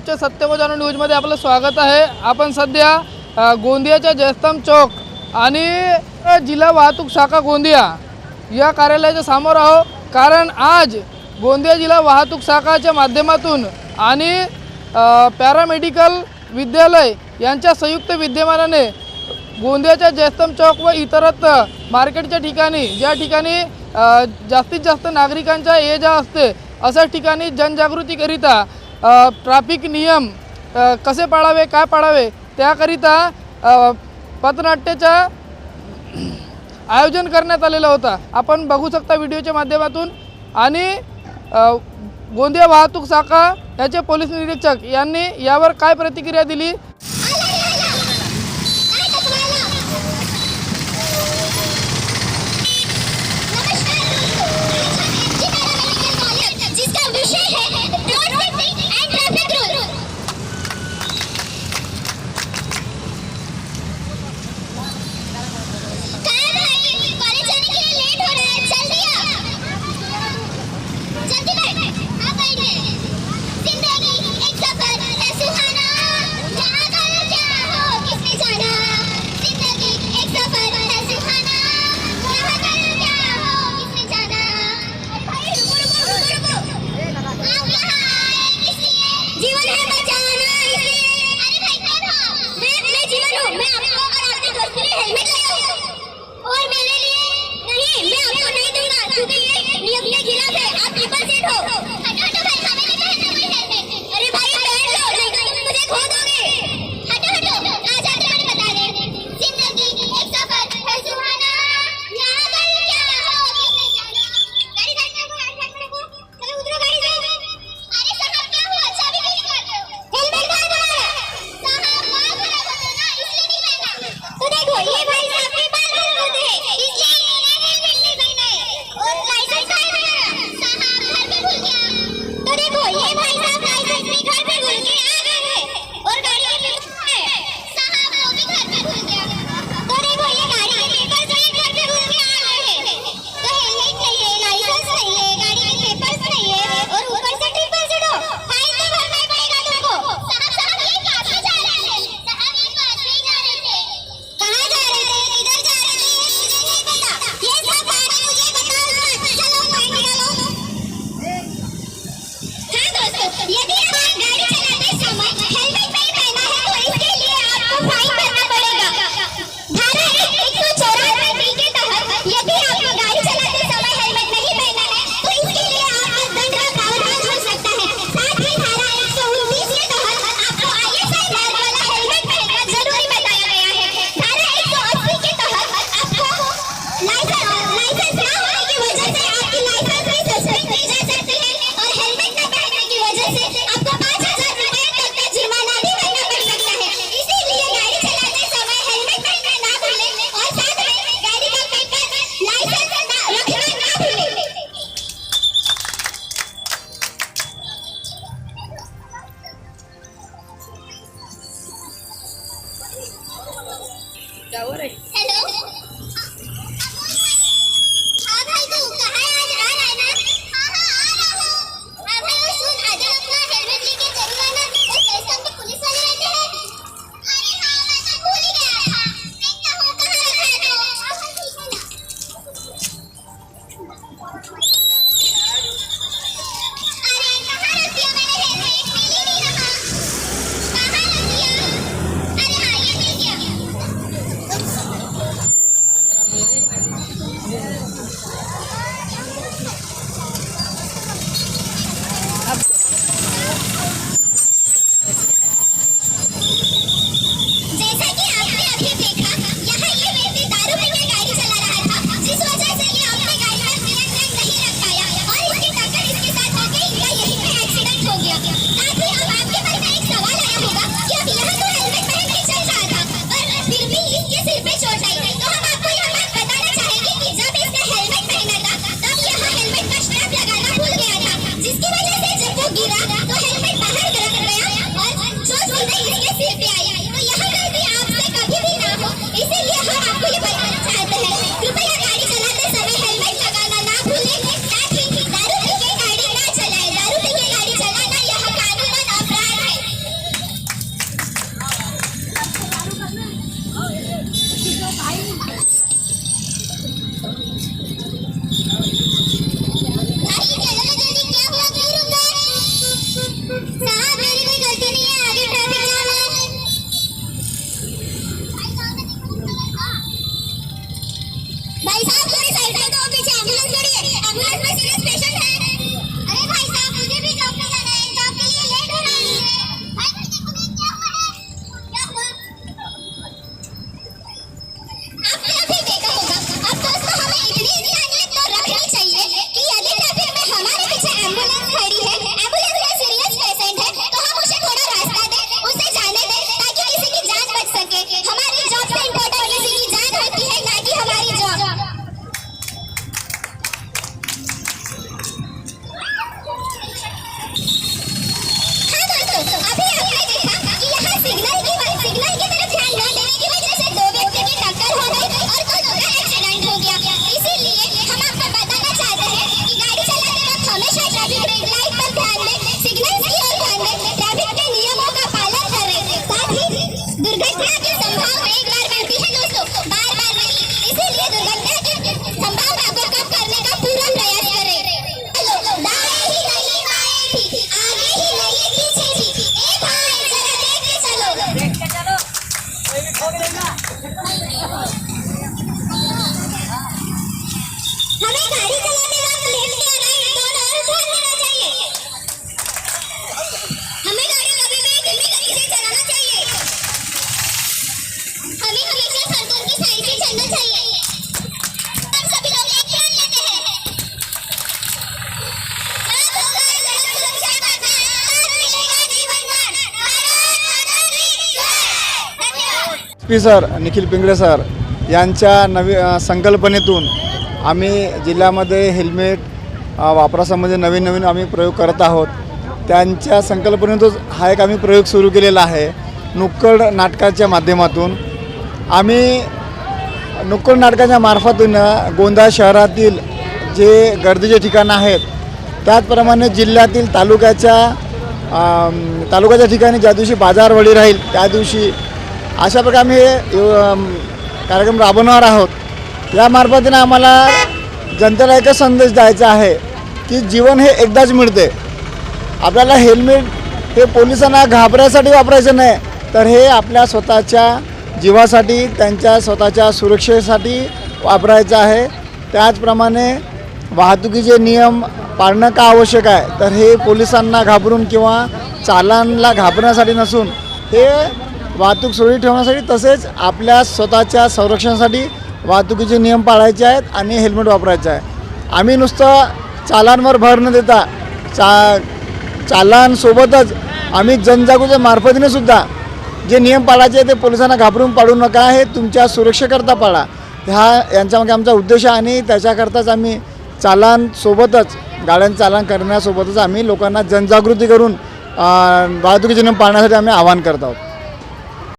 न्यूजचे सत्य व जाणून न्यूजमध्ये आपलं स्वागत आहे। आपण सध्या गोंदियाच्या जयस्तंभ चौक आणि जिल्हा वाहतूक शाखा गोंदिया या कार्यालयाच्या समोर आहोत। कारण आज गोंदिया जिल्हा वाहतूक शाखाच्या माध्यमातून आणि पॅरामेडिकल विद्यालय यांच्या संयुक्त विद्यमानाने गोंदियाच्या जयस्तंभ चौक व इतरत्र मार्केटच्या ठिकाणी ज्या ठिकाणी जास्तीत जास्त नागरिकांच्या ये जा असते अशा ठिकाणी जनजागृतीकरिता ट्रॅफिक नियम कसे पाळावे काय पाळावे त्याकरिता पथनाट्याचा आयोजन करण्यात आलेला होता। आपण बघू शकता व्हिडिओच्या माध्यमातून। आणि गोंदिया वाहतूक शाखा याचे पोलीस निरीक्षक यांनी यावर काय प्रतिक्रिया दिली। भाई साहब थोड़ी साइड से दो, पीछे एम्बुलेंस खड़ी है, एम्बुलेंस में सीरियस पेशेंट है। अरे भाई साहब मुझे भी जॉब पे जाना है, जॉब के लिए लेट हो रही है। भाई देखो क्या हुआ है, क्या हुआ? आपने अभी देखा होगा। अब दोस्तों हमें इतनी ध्यान तो रखनी चाहिए कि यदि ट्रैफिक में हमारे पीछे एम्बुलेंस खड़ी है, एम्बुलेंस में सीरियस पेशेंट है, तो हम उसे थोड़ा रास्ता दें, उसे जाने दें, ताकि किसी की जान बच सके। हमारी जॉब से इम्पोर्टेंट किसी की जान होती है, ना कि हमारी जॉब। हाँ दोस्तों, अभी आपने देखा कि यहाँ सिग्नल की तरफ ध्यान न देने की वजह से दो व्यक्ति की टक्कर हो गई और दोनों का एक्सीडेंट हो गया। इसीलिए हम आपको बताना चाहते हैं कि गाड़ी चलाते वक्त हमेशा ट्रैफिक रेड लाइट पर ध्यान दें, सिग्नल की ओर ध्यान दें, ट्रैफिक के नियमों का पालन करें। साथ ही दुर्घटना की संभावना एक बार बढ़ती है दोस्तों, बार-बार नहीं। इसीलिए दुर्घटना की संभावना को कम करने का पूरा प्रयास करें। दाएं ही नहीं बाएं भी, आगे ही नहीं पीछे भी। ए भाई जरा देख के चलो। हमें गाड़ी चलाते वक्त लेफ्ट या राइट दोनों ओर ध्यान देना चाहिए। हमें गाड़ी कभी भी धीमी गति से चलाना चाहिए। हमें हमेशा सड़कों की साइड से चलना चाहिए। हम सभी लोग एक ध्यान लेते हैं। साथ होगा सड़क सुरक्षा का साथ मिलेगा जीवन मान। भारत माता की जय। धन्यवाद। पी सर निखिल पिंगळे सर यांच्या संकल्पनेतून आम्ही जिल्ह्यामध्ये हेल्मेट वापरासंबंधी नवीन आम्ही प्रयोग करत आहोत। त्यांच्या संकल्पनेतून हा एक आम्ही प्रयोग सुरू केलेला आहे। नुक्कड नाटकाच्या माध्यमातून आम्ही नुक्कड नाटकाच्या मार्फतून गोंदिया शहरातील जे गर्दीचे ठिकाणं आहेत त्याचप्रमाणे जिल्ह्यातील तालुक्याच्या ठिकाणी ज्या दिवशी बाजारवडी राहील त्या दिवशी अशा प्रकारे आम्ही कार्यक्रम राबवणार आहोत। या मार्फतीने आम्हाला जनतेला एकच संदेश द्यायचा आहे की जीवन हे एकदाच मिळते। आपल्याला हेल्मेट हे पोलिसांना घाबरण्यासाठी वापरायचं नाही, तर हे आपल्या स्वतःच्या जीवासाठी त्यांच्या स्वतःच्या सुरक्षेसाठी वापरायचं आहे। त्याचप्रमाणे वाहतुकीचे नियम पाळणं का आवश्यक आहे, तर हे पोलिसांना घाबरून किंवा चालनाला घाबरण्यासाठी नसून हे वाहतूक सुरळीत ठेवण्यासाठी तसेच आपल्या स्वतःच्या संरक्षणासाठी वाहतुकीचे नियम पाळायचे आहेत आणि हेल्मेट वापरायचं आहे। आम्ही नुसतं चालांवर भर न देता चालांसोबतच आम्ही जनजागृती मार्फतीने सुद्धा जे नियम पाळायचे ते पोलिसांना घाबरून पाळू नका, हे तुमच्या सुरक्षेकरता पाळा, यांच्यामागे आमचा उद्देश आहे। आणि त्याच्याकरताच आम्ही चालांसोबतच गाड्यांचं चालन करण्यासोबतच आम्ही लोकांना जनजागृती करून वाहतुकीचे नियम पाळण्यासाठी आम्ही आवाहन करत आहोत।